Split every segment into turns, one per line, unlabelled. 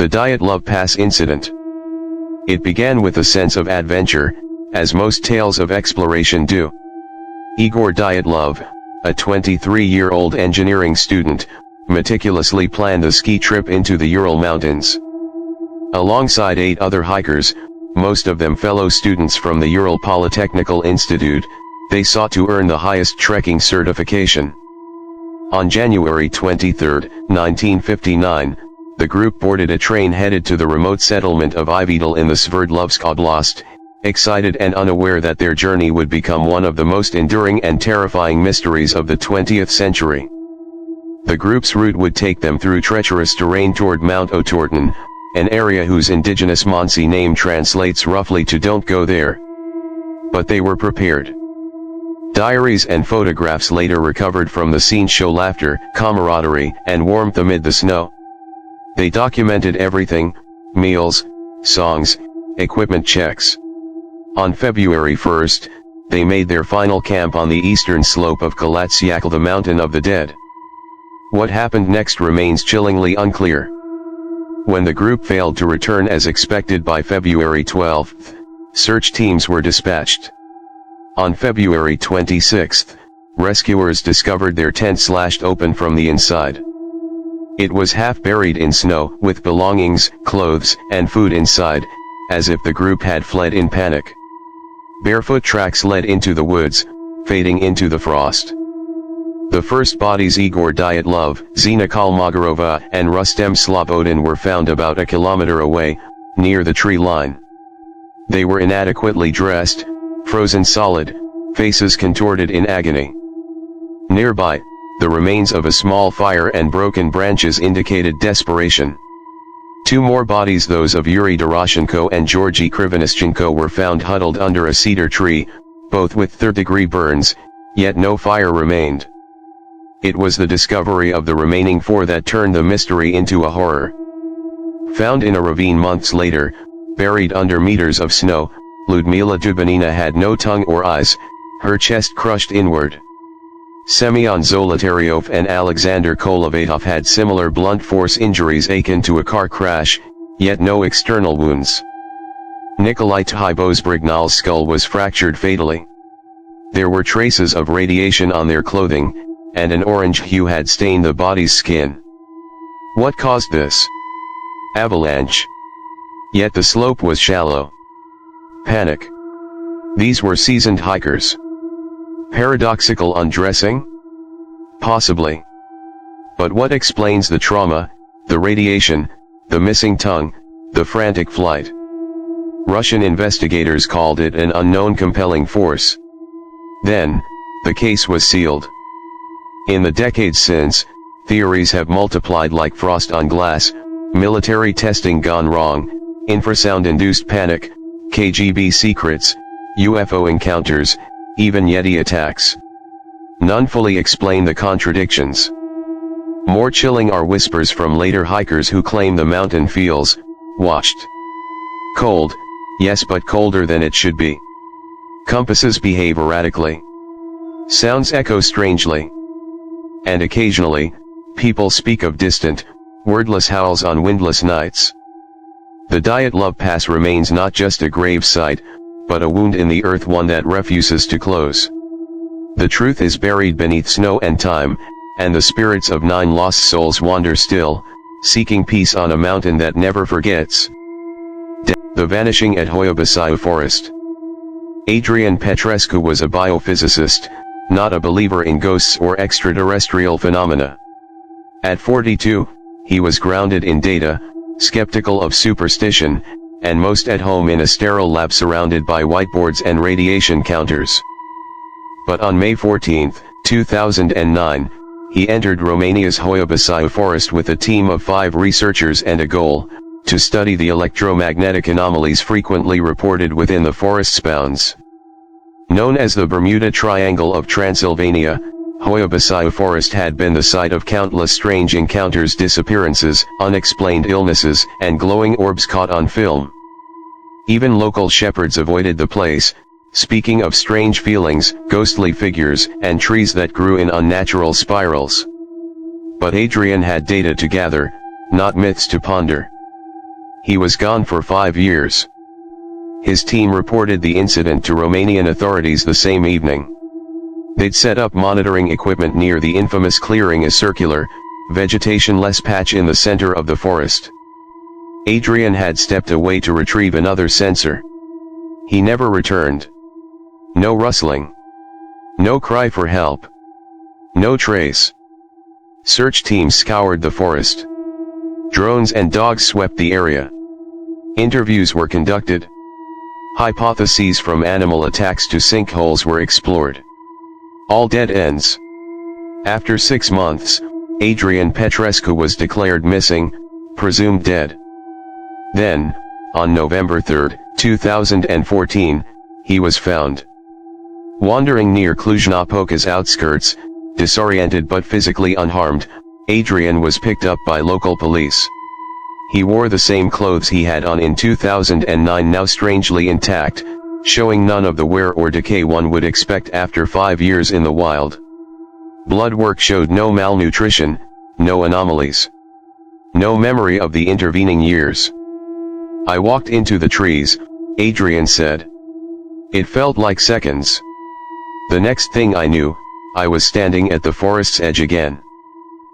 The Dyatlov Pass incident. It began with a sense of adventure, as most tales of exploration do. Igor Dyatlov, a 23-year-old engineering student, meticulously planned a ski trip into the Ural Mountains. Alongside 8 other hikers, most of them fellow students from the Ural Polytechnical Institute, they sought to earn the highest trekking certification. On January 23, 1959, the group boarded a train headed to the remote settlement of Ividal in the Sverdlovsk Oblast, excited and unaware that their journey would become one of the most enduring and terrifying mysteries of the 20th century. The group's route would take them through treacherous terrain toward Mount Otorten, an area whose indigenous Mansi name translates roughly to "don't go there." But they were prepared. Diaries and photographs later recovered from the scene show laughter, camaraderie, and warmth amid the snow. They documented everything: meals, songs, equipment checks. On February 1, they made their final camp on the eastern slope of Kalatsiakal, the Mountain of the Dead. What happened next remains chillingly unclear. When the group failed to return as expected by February 12, search teams were dispatched. On February 26, rescuers discovered their tent slashed open from the inside. It was half buried in snow, with belongings, clothes, and food inside, as if the group had fled in panic. Barefoot tracks led into the woods, fading into the frost. The first bodies, Igor Dyatlov, Zina Kalmagarova, and Rustem Slobodin, were found about a kilometer away, near the tree line. They were inadequately dressed, frozen solid, faces contorted in agony. Nearby, the remains of a small fire and broken branches indicated desperation. 2 more bodies, those of Yuri Doroshenko and Georgy Krivonischenko, were found huddled under a cedar tree, both with third-degree burns, yet no fire remained. It was the discovery of the remaining 4 that turned the mystery into a horror. Found in a ravine months later, buried under meters of snow, Ludmila Dubinina had no tongue or eyes, her chest crushed inward. Semyon Zolotaryov and Alexander Kolovatov had similar blunt force injuries akin to a car crash, yet no external wounds. Nikolai Tchibozbrignal's skull was fractured fatally. There were traces of radiation on their clothing, and an orange hue had stained the body's skin. What caused this? Avalanche. Yet the slope was shallow. Panic. These were seasoned hikers. Paradoxical undressing? Possibly. But what explains the trauma, the radiation, the missing tongue, the frantic flight? Russian investigators called it an unknown compelling force. Then, the case was sealed. In the decades since, theories have multiplied like frost on glass: military testing gone wrong, infrasound-induced panic, KGB secrets, UFO encounters, even Yeti attacks. None fully explain the contradictions. More chilling are whispers from later hikers who claim the mountain feels watched. Cold, yes, but colder than it should be. Compasses behave erratically. Sounds echo strangely. And occasionally, people speak of distant, wordless howls on windless nights. The Dyatlov Pass remains not just a grave site, but a wound in the earth, one that refuses to close. The truth is buried beneath snow and time, and the spirits of 9 lost souls wander still, seeking peace on a mountain that never forgets. The Vanishing at Hoia Baciu Forest. Adrian Petrescu was a biophysicist, not a believer in ghosts or extraterrestrial phenomena. At 42, he was grounded in data, skeptical of superstition, and most at home in a sterile lab surrounded by whiteboards and radiation counters. But on May 14, 2009, he entered Romania's Hoia Baciu forest with a team of 5 researchers and a goal: to study the electromagnetic anomalies frequently reported within the forest's bounds. Known as the Bermuda Triangle of Transylvania, Hoia Baciu Forest had been the site of countless strange encounters, disappearances, unexplained illnesses, and glowing orbs caught on film. Even local shepherds avoided the place, speaking of strange feelings, ghostly figures, and trees that grew in unnatural spirals. But Adrian had data to gather, not myths to ponder. He was gone for 5 years. His team reported the incident to Romanian authorities the same evening. They'd set up monitoring equipment near the infamous clearing, a circular, vegetation-less patch in the center of the forest. Adrian had stepped away to retrieve another sensor. He never returned. No rustling. No cry for help. No trace. Search teams scoured the forest. Drones and dogs swept the area. Interviews were conducted. Hypotheses from animal attacks to sinkholes were explored. All dead ends. After 6 months, Adrian Petrescu was declared missing, presumed dead. Then, on November 3, 2014, he was found. Wandering near Cluj-Napoca's outskirts, disoriented but physically unharmed, Adrian was picked up by local police. He wore the same clothes he had on in 2009, now strangely intact, showing none of the wear or decay one would expect after 5 years in the wild. Blood work showed no malnutrition, no anomalies. No memory of the intervening years. "I walked into the trees," Adrian said. "It felt like seconds. The next thing I knew, I was standing at the forest's edge again.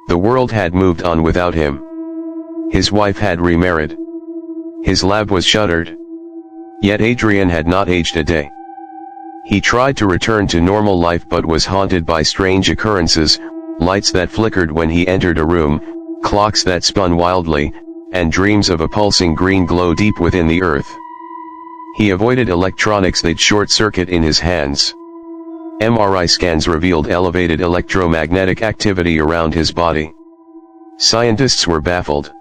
The world had moved on without him. His wife had remarried. His lab was shuttered. Yet Adrian had not aged a day. He tried to return to normal life but was haunted by strange occurrences, lights that flickered when he entered a room, clocks that spun wildly, and dreams of a pulsing green glow deep within the earth. He avoided electronics they'd short-circuit in his hands. MRI scans revealed elevated electromagnetic activity around his body. Scientists were baffled.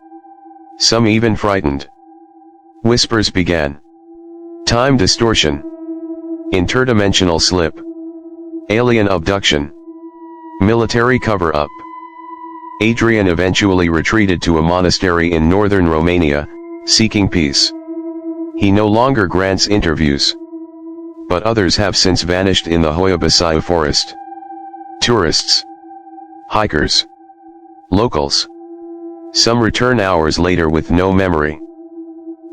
Some even frightened. Whispers began. Time distortion. Interdimensional slip. Alien abduction. Military cover-up. Adrian eventually retreated to a monastery in northern Romania, seeking peace. He no longer grants interviews. But others have since vanished in the Hoia Baciu forest. Tourists. Hikers. Locals. Some return hours later with no memory.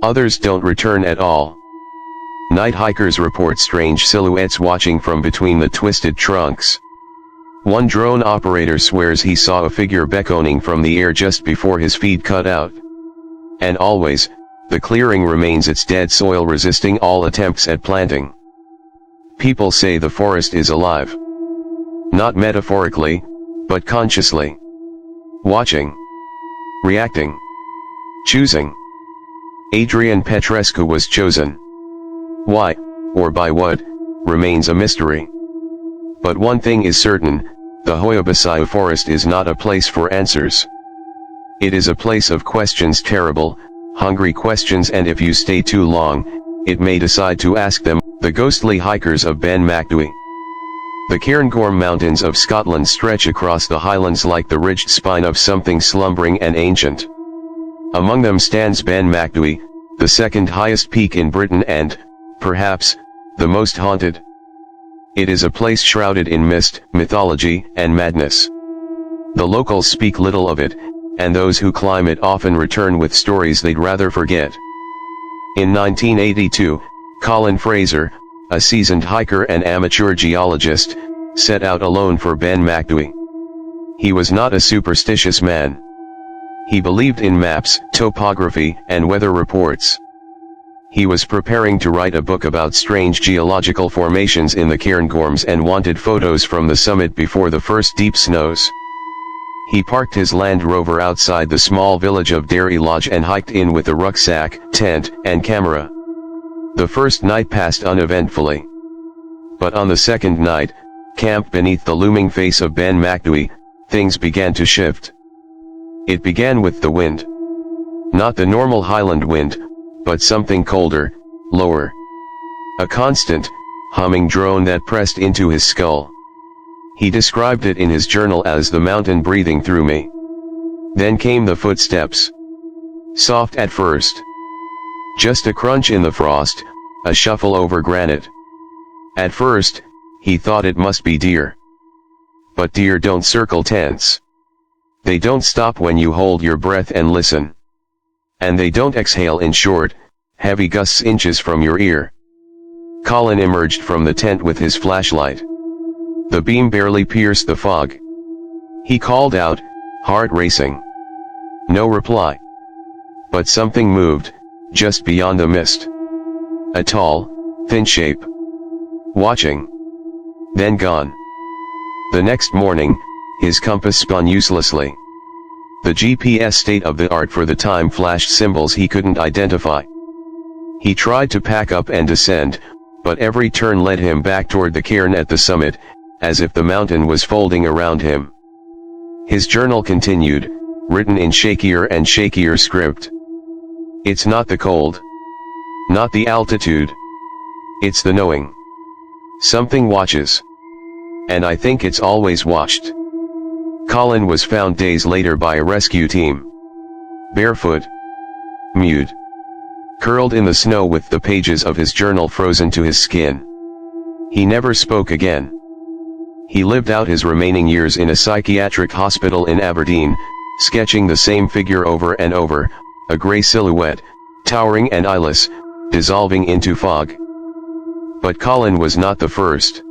Others don't return at all. Night hikers report strange silhouettes watching from between the twisted trunks. One drone operator swears he saw a figure beckoning from the air just before his feet cut out. And always, the clearing remains its dead soil, resisting all attempts at planting. People say the forest is alive. Not metaphorically, but consciously. Watching. Reacting. Choosing. Adrian Petrescu was chosen. Why, or by what, remains a mystery. But one thing is certain, the Hoia Baciu forest is not a place for answers. It is a place of questions, terrible, hungry questions, and if you stay too long, it may decide to ask them. The ghostly hikers of Ben Macdui. The Cairngorm Mountains of Scotland stretch across the highlands like the ridged spine of something slumbering and ancient. Among them stands Ben Macdui, the second highest peak in Britain and, perhaps, the most haunted. It is a place shrouded in mist, mythology, and madness. The locals speak little of it, and those who climb it often return with stories they'd rather forget. In 1982, Colin Fraser, a seasoned hiker and amateur geologist, set out alone for Ben Macdui. He was not a superstitious man. He believed in maps, topography, and weather reports. He was preparing to write a book about strange geological formations in the Cairngorms and wanted photos from the summit before the first deep snows. He parked his Land Rover outside the small village of Derry Lodge and hiked in with a rucksack, tent, and camera. The first night passed uneventfully. But on the second night, camped beneath the looming face of Ben Macdui, things began to shift. It began with the wind. Not the normal highland wind, but something colder, lower. A constant, humming drone that pressed into his skull. He described it in his journal as the mountain breathing through me. Then came the footsteps. Soft at first. Just a crunch in the frost, a shuffle over granite. At first, he thought it must be deer. But deer don't circle tents. They don't stop when you hold your breath and listen. And they don't exhale in short, heavy gusts inches from your ear. Colin emerged from the tent with his flashlight. The beam barely pierced the fog. He called out, heart racing. No reply. But something moved, just beyond the mist. A tall, thin shape. Watching. Then gone. The next morning, his compass spun uselessly. The GPS state-of-the-art for the time flashed symbols he couldn't identify. He tried to pack up and descend, but every turn led him back toward the cairn at the summit, as if the mountain was folding around him. His journal continued, written in shakier and shakier script. It's not the cold. Not the altitude. It's the knowing. Something watches. And I think it's always watched. Colin was found days later by a rescue team. Barefoot. Mute. Curled in the snow with the pages of his journal frozen to his skin. He never spoke again. He lived out his remaining years in a psychiatric hospital in Aberdeen, sketching the same figure over and over, a grey silhouette, towering and eyeless, dissolving into fog. But Colin was not the first.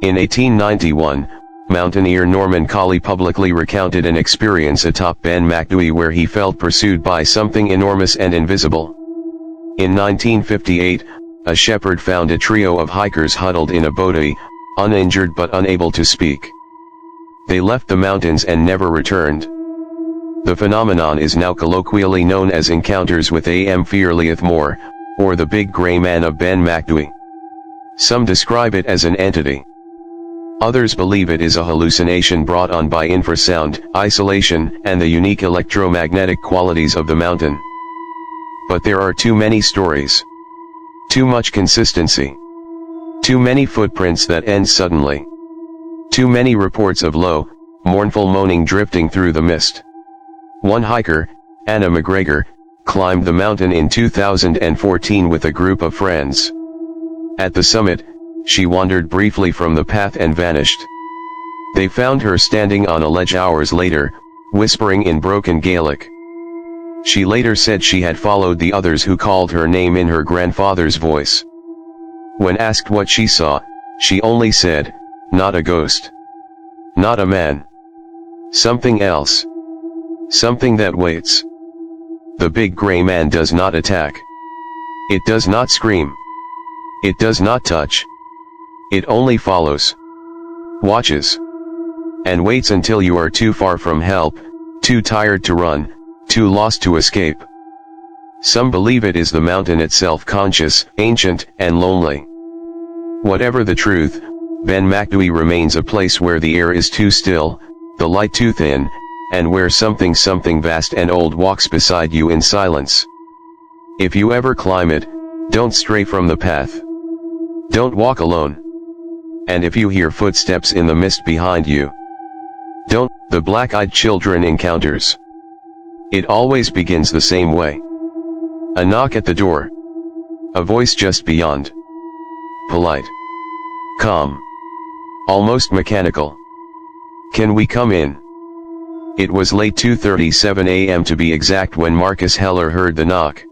In 1891, mountaineer Norman Colley publicly recounted an experience atop Ben Macdui where he felt pursued by something enormous and invisible. In 1958, a shepherd found a trio of hikers huddled in a bodhi, uninjured but unable to speak. They left the mountains and never returned. The phenomenon is now colloquially known as Encounters with A.M. Fearliath Moore, or the Big Grey Man of Ben Macdui. Some describe it as an entity. Others believe it is a hallucination brought on by infrasound, isolation, and the unique electromagnetic qualities of the mountain. But there are too many stories. Too much consistency. Too many footprints that end suddenly. Too many reports of low, mournful moaning drifting through the mist. One hiker, Anna McGregor, climbed the mountain in 2014 with a group of friends. At the summit, she wandered briefly from the path and vanished. They found her standing on a ledge hours later, whispering in broken Gaelic. She later said she had followed the others who called her name in her grandfather's voice. When asked what she saw, she only said, "Not a ghost. Not a man. Something else. Something that waits." The big grey man does not attack. It does not scream. It does not touch. It only follows. Watches. And waits until you are too far from help, too tired to run, too lost to escape. Some believe it is the mountain itself, conscious, ancient, and lonely. Whatever the truth, Ben Macdui remains a place where the air is too still, the light too thin, and where something vast and old walks beside you in silence. If you ever climb it, don't stray from the path. Don't walk alone. And if you hear footsteps in the mist behind you, don't. The Black-Eyed Children Encounters. It always begins the same way. A knock at the door. A voice just beyond. Polite. Calm. Almost mechanical. "Can we come in?" It was late 2:37 a.m. to be exact when Marcus Heller heard the knock.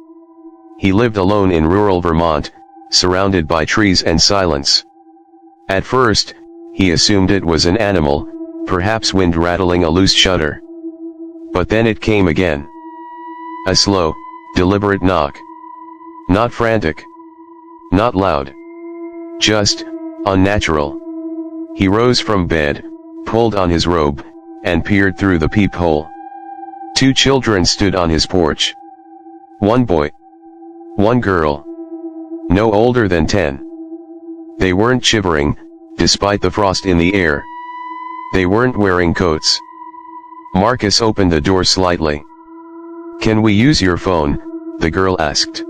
He lived alone in rural Vermont, surrounded by trees and silence. At first, he assumed it was an animal, perhaps wind rattling a loose shutter. But then it came again. A slow, deliberate knock. Not frantic. Not loud. Just, unnatural. He rose from bed, pulled on his robe, and peered through the peephole. Two children stood on his porch. One boy. One girl. No older than 10. They weren't shivering, despite the frost in the air. They weren't wearing coats. Marcus opened the door slightly. "Can we use your phone?" the girl asked.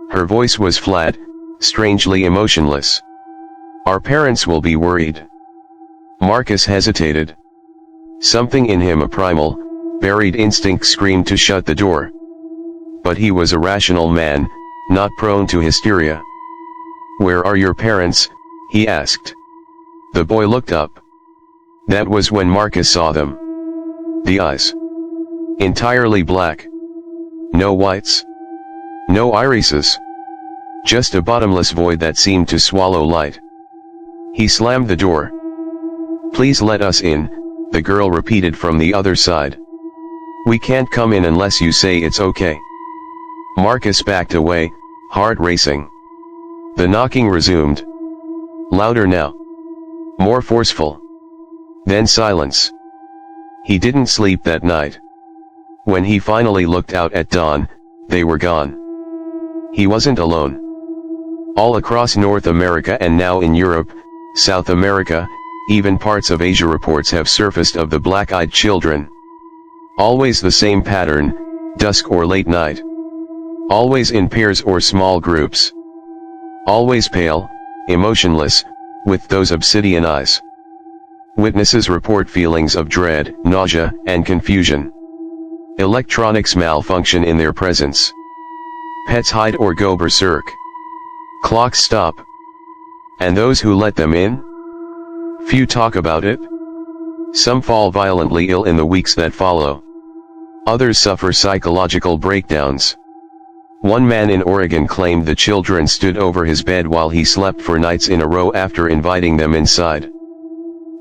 Her voice was flat, strangely emotionless. "Our parents will be worried." Marcus hesitated. Something in him, a primal, buried instinct, screamed to shut the door. But he was a rational man, not prone to hysteria. "Where are your parents?" he asked. The boy looked up. That was when Marcus saw them. The eyes. Entirely black. No whites. No irises. Just a bottomless void that seemed to swallow light. He slammed the door. "Please let us in," the girl repeated from the other side. "We can't come in unless you say it's okay." Marcus backed away, heart racing. The knocking resumed. Louder now. More forceful. Then silence. He didn't sleep that night. When he finally looked out at dawn, they were gone. He wasn't alone. All across North America and now in Europe, South America, even parts of Asia, reports have surfaced of the black-eyed children. Always the same pattern, dusk or late night. Always in pairs or small groups. Always pale, emotionless, with those obsidian eyes. Witnesses report feelings of dread, nausea, and confusion. Electronics malfunction in their presence. Pets hide or go berserk. Clocks stop. And those who let them in? Few talk about it. Some fall violently ill in the weeks that follow. Others suffer psychological breakdowns. One man in Oregon claimed the children stood over his bed while he slept for nights in a row after inviting them inside.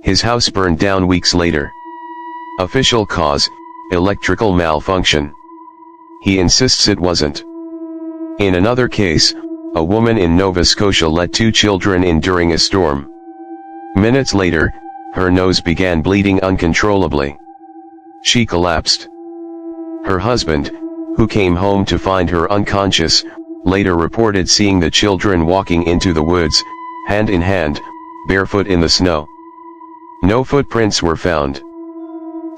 His house burned down weeks later. Official cause, electrical malfunction. He insists it wasn't. In another case, a woman in Nova Scotia let 2 children in during a storm. Minutes later, her nose began bleeding uncontrollably. She collapsed. Her husband, who came home to find her unconscious, later reported seeing the children walking into the woods, hand in hand, barefoot in the snow. No footprints were found.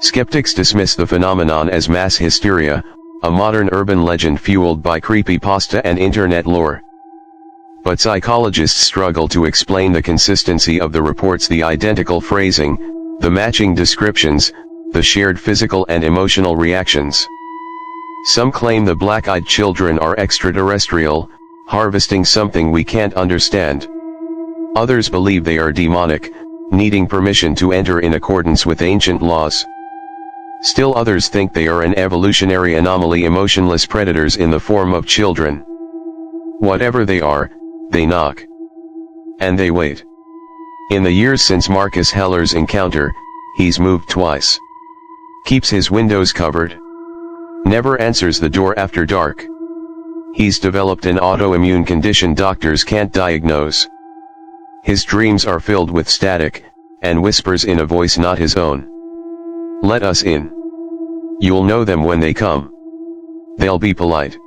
Skeptics dismiss the phenomenon as mass hysteria, a modern urban legend fueled by creepypasta and internet lore. But psychologists struggle to explain the consistency of the reports, the identical phrasing, the matching descriptions, the shared physical and emotional reactions. Some claim the black-eyed children are extraterrestrial, harvesting something we can't understand. Others believe they are demonic, needing permission to enter in accordance with ancient laws. Still others think they are an evolutionary anomaly, emotionless predators in the form of children. Whatever they are, they knock. And they wait. In the years since Marcus Heller's encounter, he's moved twice. Keeps his windows covered. Never answers the door after dark. He's developed an autoimmune condition doctors can't diagnose. His dreams are filled with static, and whispers in a voice not his own. Let us in. You'll know them when they come. They'll be polite.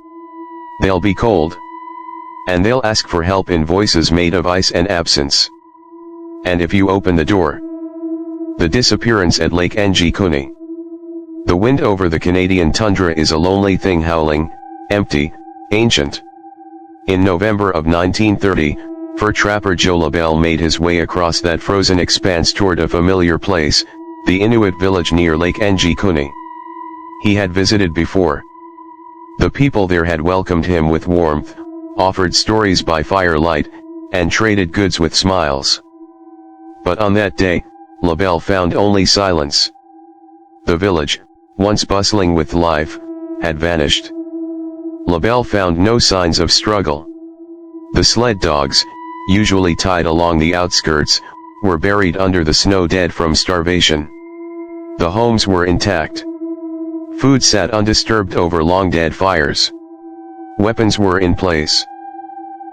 They'll be cold. And they'll ask for help in voices made of ice and absence. And if you open the door. The disappearance at Lake Anjikuni. The wind over the Canadian tundra is a lonely thing, howling, empty, ancient. In November of 1930, fur trapper Joe LaBelle made his way across that frozen expanse toward a familiar place, the Inuit village near Lake Anjikuni. He had visited before. The people there had welcomed him with warmth, offered stories by firelight, and traded goods with smiles. But on that day, LaBelle found only silence. The village, once bustling with life, had vanished. LaBelle found no signs of struggle. The sled dogs, usually tied along the outskirts, were buried under the snow, dead from starvation. The homes were intact. Food sat undisturbed over long dead fires. Weapons were in place.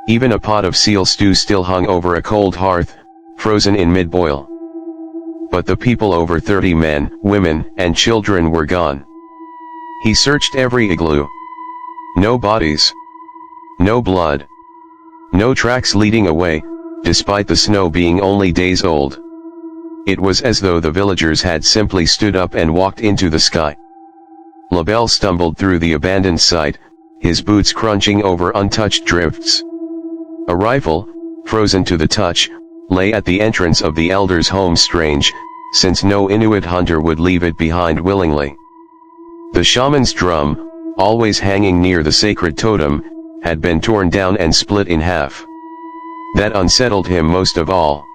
Even a pot of seal stew still hung over a cold hearth, frozen in mid-boil. But the people, over 30 men, women, and children, were gone. He searched every igloo. No bodies. No blood. No tracks leading away, despite the snow being only days old. It was as though the villagers had simply stood up and walked into the sky. LaBelle stumbled through the abandoned site, his boots crunching over untouched drifts. A rifle, frozen to the touch, lay at the entrance of the elder's home, strange, since no Inuit hunter would leave it behind willingly. The shaman's drum, always hanging near the sacred totem, had been torn down and split in half. That unsettled him most of all.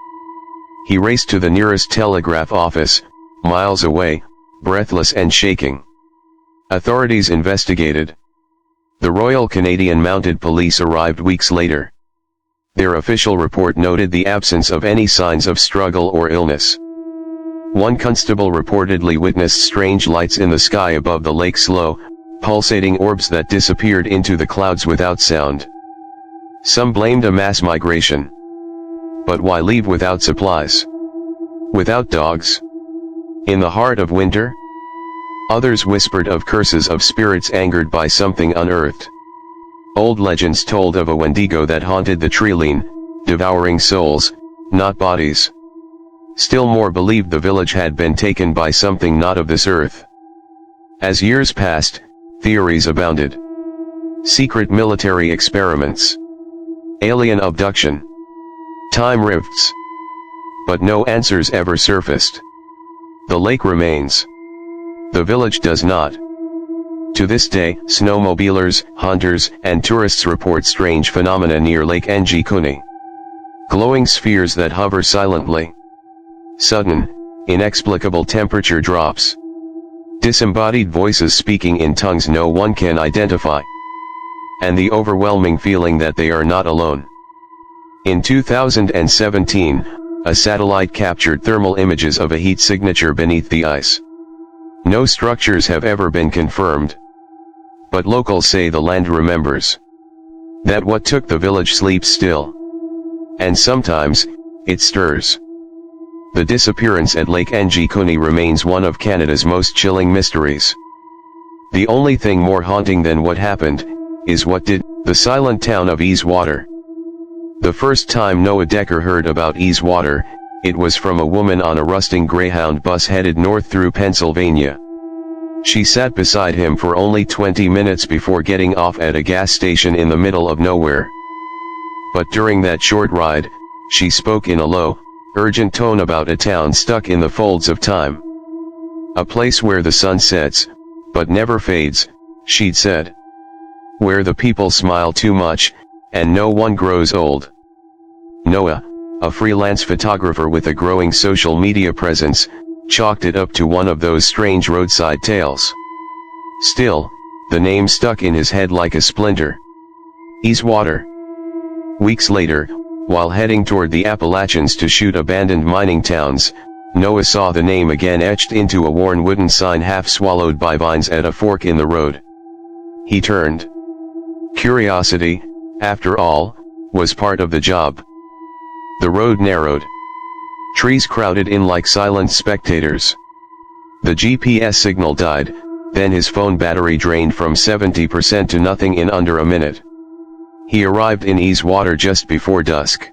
He raced to the nearest telegraph office, miles away, breathless and shaking. Authorities investigated. The Royal Canadian Mounted Police arrived weeks later. Their official report noted the absence of any signs of struggle or illness. One constable reportedly witnessed strange lights in the sky above the lake, slow, pulsating orbs that disappeared into the clouds without sound. Some blamed a mass migration. But why leave without supplies? Without dogs? In the heart of winter? Others whispered of curses of spirits angered by something unearthed. Old legends told of a Wendigo that haunted the treeline, devouring souls, not bodies. Still more believed the village had been taken by something not of this earth. As years passed, theories abounded. Secret military experiments. Alien abduction. Time rifts. But no answers ever surfaced. The lake remains. The village does not. To this day, snowmobilers, hunters, and tourists report strange phenomena near Lake Anjikuni. Glowing spheres that hover silently. Sudden, inexplicable temperature drops. Disembodied voices speaking in tongues no one can identify. And the overwhelming feeling that they are not alone. In 2017, a satellite captured thermal images of a heat signature beneath the ice. No structures have ever been confirmed. But locals say the land remembers. That what took the village sleeps still. And sometimes, it stirs. The disappearance at Lake Anjikuni remains one of Canada's most chilling mysteries. The only thing more haunting than what happened, is what did. The silent town of Easewater. The first time Noah Decker heard about Easewater, it was from a woman on a rusting Greyhound bus headed north through Pennsylvania. She sat beside him for only 20 minutes before getting off at a gas station in the middle of nowhere. But during that short ride, she spoke in a low, urgent tone about a town stuck in the folds of time. A place where the sun sets, but never fades, she'd said. Where the people smile too much, and no one grows old. Noah, a freelance photographer with a growing social media presence, chalked it up to one of those strange roadside tales. Still, the name stuck in his head like a splinter. Easewater. Weeks later, while heading toward the Appalachians to shoot abandoned mining towns, Noah saw the name again etched into a worn wooden sign half swallowed by vines at a fork in the road. He turned. Curiosity, after all, was part of the job. The road narrowed. Trees crowded in like silent spectators. The GPS signal died, then his phone battery drained from 70% to nothing in under a minute. He arrived in Easewater just before dusk.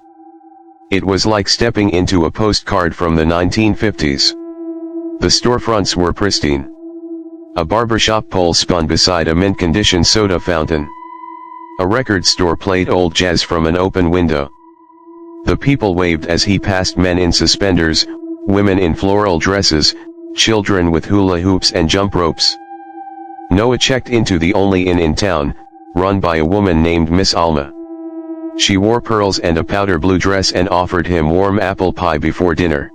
It was like stepping into a postcard from the 1950s. The storefronts were pristine. A barbershop pole spun beside a mint-condition soda fountain. A record store played old jazz from an open window. The people waved as he passed, men in suspenders, women in floral dresses, children with hula hoops and jump ropes. Noah checked into the only inn in town, run by a woman named Miss Alma. She wore pearls and a powder blue dress and offered him warm apple pie before dinner.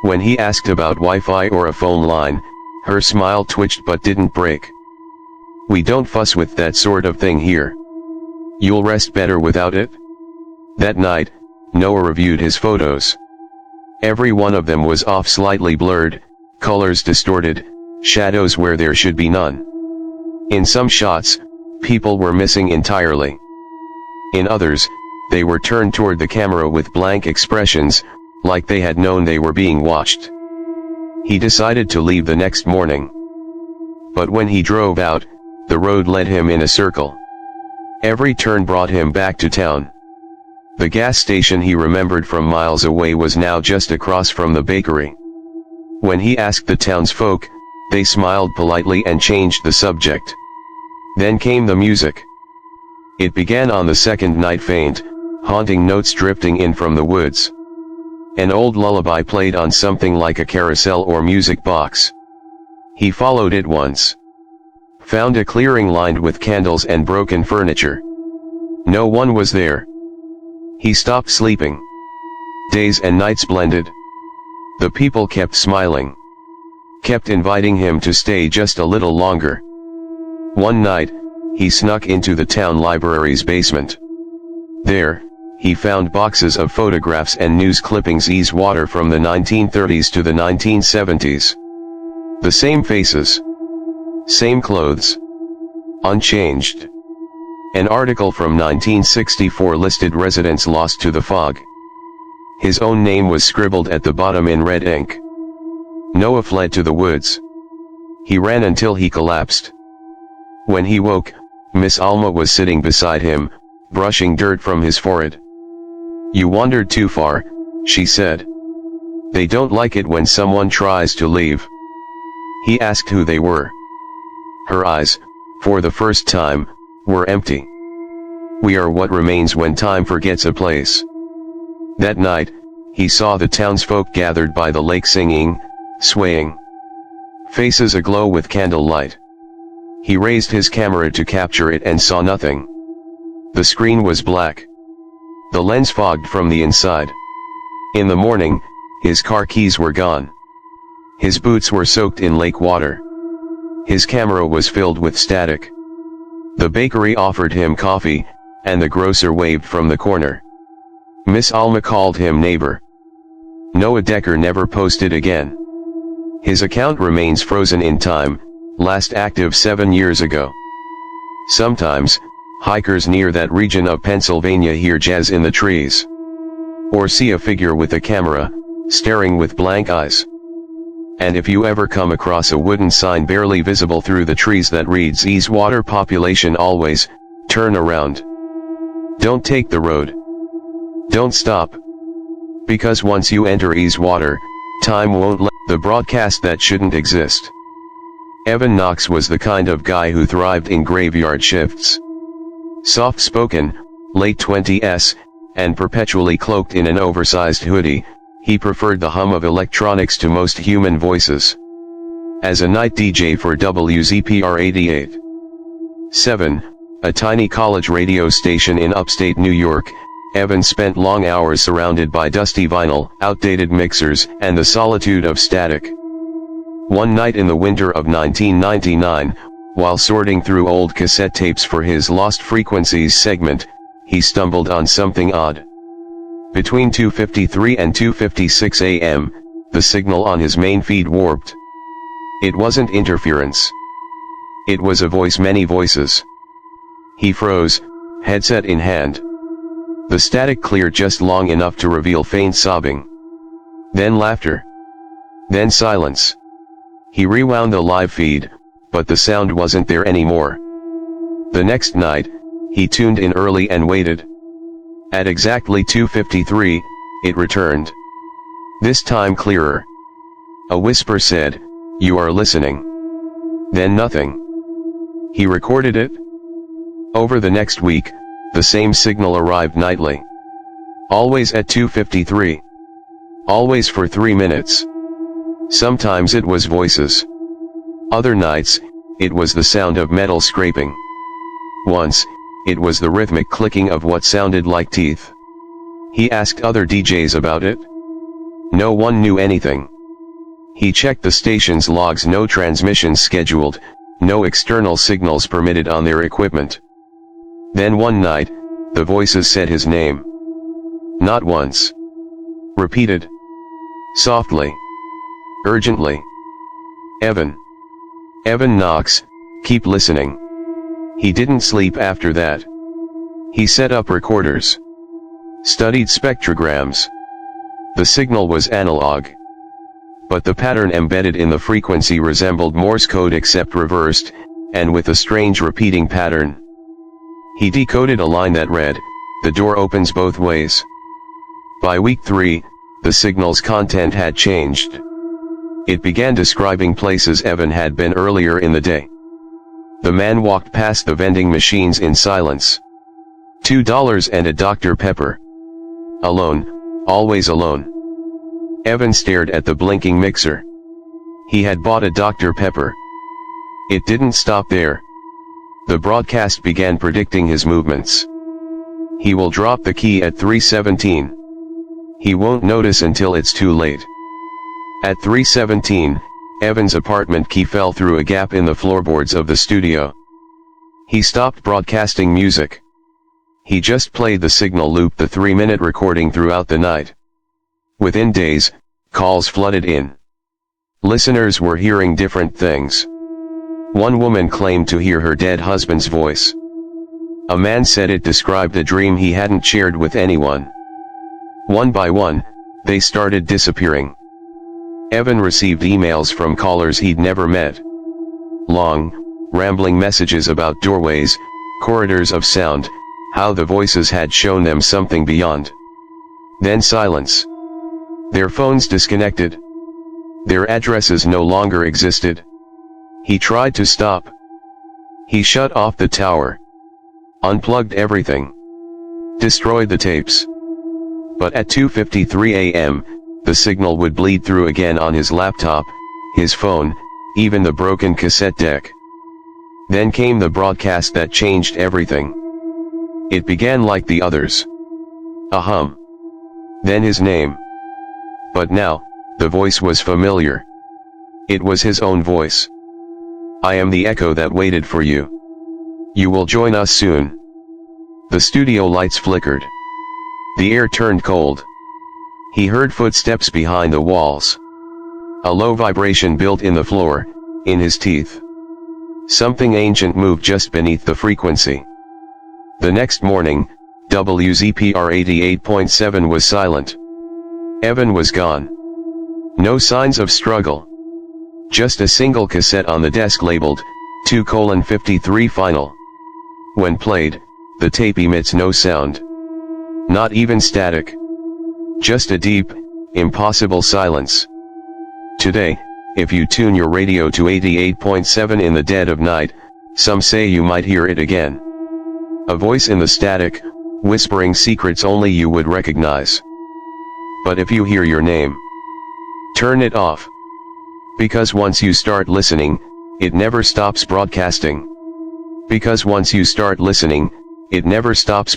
When he asked about Wi-Fi or a phone line, her smile twitched but didn't break. "We don't fuss with that sort of thing here. You'll rest better without it?" That night, Noah reviewed his photos. Every one of them was off, slightly blurred, colors distorted, shadows where there should be none. In some shots, people were missing entirely. In others, they were turned toward the camera with blank expressions, like they had known they were being watched. He decided to leave the next morning. But when he drove out, the road led him in a circle. Every turn brought him back to town. The gas station he remembered from miles away was now just across from the bakery. When he asked the townsfolk, they smiled politely and changed the subject. Then came the music. It began on the second night, faint, haunting notes drifting in from the woods. An old lullaby played on something like a carousel or music box. He followed it once. Found a clearing lined with candles and broken furniture. No one was there. He stopped sleeping. Days and nights blended. The people kept smiling. Kept inviting him to stay just a little longer. One night, he snuck into the town library's basement. There, he found boxes of photographs and news clippings Easewater from the 1930s to the 1970s. The same faces. Same clothes. Unchanged. An article from 1964 listed residents lost to the fog. His own name was scribbled at the bottom in red ink. Noah fled to the woods. He ran until he collapsed. When he woke, Miss Alma was sitting beside him, brushing dirt from his forehead. "You wandered too far," she said. "They don't like it when someone tries to leave." He asked who they were. Her eyes, for the first time, were empty. "We are what remains when time forgets a place." That night, he saw the townsfolk gathered by the lake singing, swaying. Faces aglow with candlelight. He raised his camera to capture it and saw nothing. The screen was black. The lens fogged from the inside. In the morning, his car keys were gone. His boots were soaked in lake water. His camera was filled with static. The bakery offered him coffee, and the grocer waved from the corner. Miss Alma called him neighbor. Noah Decker never posted again. His account remains frozen in time, last active 7 years ago. Sometimes, hikers near that region of Pennsylvania hear jazz in the trees. Or see a figure with a camera, staring with blank eyes. And if you ever come across a wooden sign barely visible through the trees that reads Easewater population always, turn around. Don't take the road. Don't stop. Because once you enter Easewater, time won't let the broadcast that shouldn't exist. Evan Knox was the kind of guy who thrived in graveyard shifts. Soft-spoken, late 20s, and perpetually cloaked in an oversized hoodie, he preferred the hum of electronics to most human voices. As a night DJ for WZPR 88.7, a tiny college radio station in upstate New York, Evan spent long hours surrounded by dusty vinyl, outdated mixers, and the solitude of static. One night in the winter of 1999, while sorting through old cassette tapes for his Lost Frequencies segment, he stumbled on something odd. Between 2:53 and 2:56 a.m., the signal on his main feed warped. It wasn't interference. It was a voice, many voices. He froze, headset in hand. The static cleared just long enough to reveal faint sobbing. Then laughter. Then silence. He rewound the live feed, but the sound wasn't there anymore. The next night, he tuned in early and waited. At exactly 2:53, it returned. This time clearer. A whisper said, "You are listening." Then nothing. He recorded it. Over the next week, the same signal arrived nightly. Always at 2:53. Always for 3 minutes. Sometimes it was voices. Other nights, it was the sound of metal scraping. Once, it was the rhythmic clicking of what sounded like teeth. He asked other DJs about it. No one knew anything. He checked the station's logs, no transmissions scheduled, no external signals permitted on their equipment. Then one night, the voices said his name. Not once. Repeated. Softly. Urgently. Evan. Evan Knox, keep listening. He didn't sleep after that. He set up recorders. Studied spectrograms. The signal was analog. But the pattern embedded in the frequency resembled Morse code except reversed, and with a strange repeating pattern. He decoded a line that read, "The door opens both ways." By week 3, the signal's content had changed. It began describing places Evan had been earlier in the day. The man walked past the vending machines in silence. $2 and a Dr. Pepper. Alone, always alone. Evan stared at the blinking mixer. He had bought a Dr. Pepper. It didn't stop there. The broadcast began predicting his movements. He will drop the key at 3:17. He won't notice until it's too late. At 3:17, Evan's apartment key fell through a gap in the floorboards of the studio. He stopped broadcasting music. He just played the signal loop, the 3-minute recording, throughout the night. Within days, calls flooded in. Listeners were hearing different things. One woman claimed to hear her dead husband's voice. A man said it described a dream he hadn't shared with anyone. One by one, they started disappearing. Evan received emails from callers he'd never met. Long, rambling messages about doorways, corridors of sound, how the voices had shown them something beyond. Then silence. Their phones disconnected. Their addresses no longer existed. He tried to stop. He shut off the tower. Unplugged everything. Destroyed the tapes. But at 2:53 a.m., the signal would bleed through again on his laptop, his phone, even the broken cassette deck. Then came the broadcast that changed everything. It began like the others. A hum. Then his name. But now, the voice was familiar. It was his own voice. I am the echo that waited for you. You will join us soon. The studio lights flickered. The air turned cold. He heard footsteps behind the walls. A low vibration built in the floor, in his teeth. Something ancient moved just beneath the frequency. The next morning, WZPR 88.7 was silent. Evan was gone. No signs of struggle. Just a single cassette on the desk labeled 2:53 final. When played, the tape emits no sound. Not even static. Just a deep, impossible silence. Today, if you tune your radio to 88.7 in the dead of night, some say you might hear it again. A voice in the static, whispering secrets only you would recognize. But if you hear your name, turn it off. Because once you start listening, it never stops broadcasting. Because once you start listening, it never stops